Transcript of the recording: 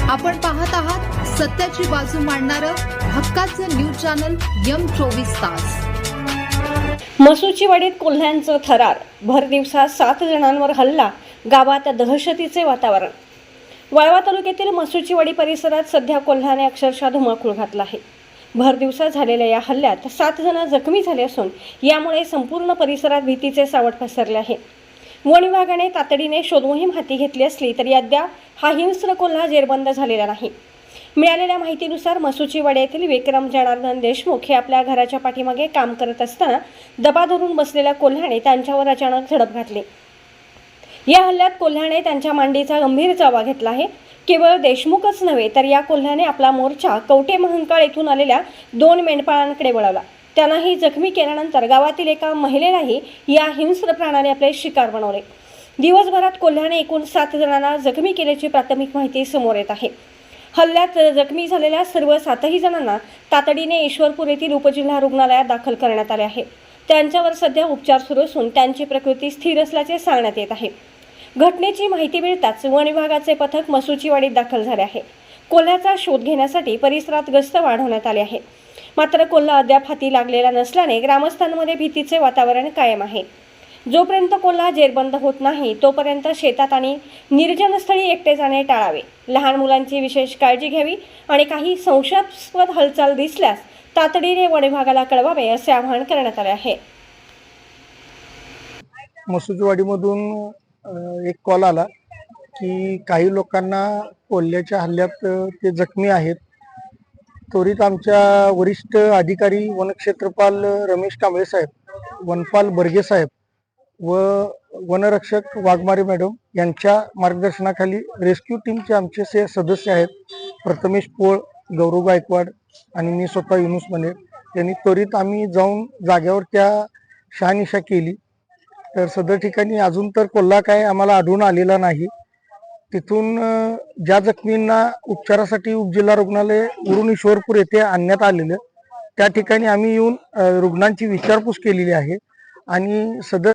आपण पाहत आहात सत्याची बाजू मांडणारं हक्काचं न्यूज चॅनल M24 तास। मसुचीवाडीत कोल्ह्यांचं थरार, भर दिवसात 7 जणांवर हल्ला, गावात दहशतीचे वातावरण। वाळवा तालुक्यातील मसुचीवाडी परिसरात सध्या कोल्ह्याने अक्षरशः धुमाकूळ घातला आहे। भर दिवसात झालेल्या या हल्ल्यात 7 जण जखमी झाले असून यामुळे संपूर्ण परिसरात भीतीचे सावट पसरले आहे। वन विभागाने तातडीने शोधमोहीम हाती घेतली असली तरी अद्याप हा हिंस्र कोल्हा जेरबंद झालेला नाही। मिळालेल्या माहितीनुसार मसुचीवाडी येथील विक्रम जनार्दन देशमुख हे आपल्या घराच्या पाठीमागे काम करत असताना दबा धरून बसलेल्या कोल्ह्याने त्यांच्यावर अचानक झडप घातली। या हल्ल्यात कोल्ह्याने त्यांच्या मांडीचा गंभीर चावा घेतला आहे। केवळ देशमुखच नव्हे तर या कोल्ह्याने आपला मोर्चा कवटे महंकाळ येथून आलेल्या 2 मेंढपाळांकडे वळवला। त्यांनाही जखमी केल्यानंतर गावातील एका महिलेलाही या हिंस्र प्राण्याने आपले शिकार बनवले। दिवसभरात कोल्ह्याने एकूण 7 जणांना जखमी केल्याची प्राथमिक माहिती समोर येत आहे। हल्ल्यात जखमी झालेल्या सर्व 7ही जणांना तातडीने ईश्वरपूर येथील उपजिल्हा रुग्णालयात दाखल करण्यात आले आहे। त्यांच्यावर सध्या उपचार सुरू असून त्यांची प्रकृती स्थिर असल्याचे सांगण्यात येत आहे। घटनेची माहिती मिळताच वन विभागाचे पथक मसुचीवाडीत दाखल झाले आहे। कोल्ह्याचा शोध घेण्यासाठी परिसरात गस्त वाढवण्यात आली आहे। मात्र कोल्हा अद्याप हाती लागलेला नसल्याने ग्रामस्थांमध्ये भीतीचे वातावरण कायम आहे। जोपर्यंत कोल्हा जेरबंद होत नाही तोपर्यंत शेतात आणि निर्जनस्थळी एकटे जाणे टाळावे, लहान मुलांची विशेष काळजी घ्यावी आणि काही संशयास्पद हालचाल दिसल्यास तातडीने वन विभागाला कळवावे असे आवाहन करण्यात आले आहे। मसुचीवाडीमधून एक कॉल आला की काही लोकांना कोल्ह्याच्या हल्ल्यात ते जखमी आहेत। त्वरित आमच्या वरिष्ठ अधिकारी वनक्षेत्रपाल रमेश कांबळे साहेब, वनपाल बर्गे साहेब व वनरक्षक वाघमारे मॅडम यांच्या मार्गदर्शनाखाली रेस्क्यू टीमचे आमचे सदस्य आहेत प्रथमेश पोळ, गौरव गायकवाड आणि मी स्वतः युनुस मनेर यांनी त्वरित आम्ही जाऊन जागेवर त्या शहानिशा केली। तर सदर ठिकाणी अजून तर कोल्हा काय आम्हाला आढळून आलेला नाही। तिथून ज्या जखमींना उपचारासाठी उपजिल्हा रुग्णालय वरून ईश्वरपूर येथे आणण्यात आलेलं त्या ठिकाणी आम्ही येऊन रुग्णांची विचारपूस केलेली आहे आणि सदर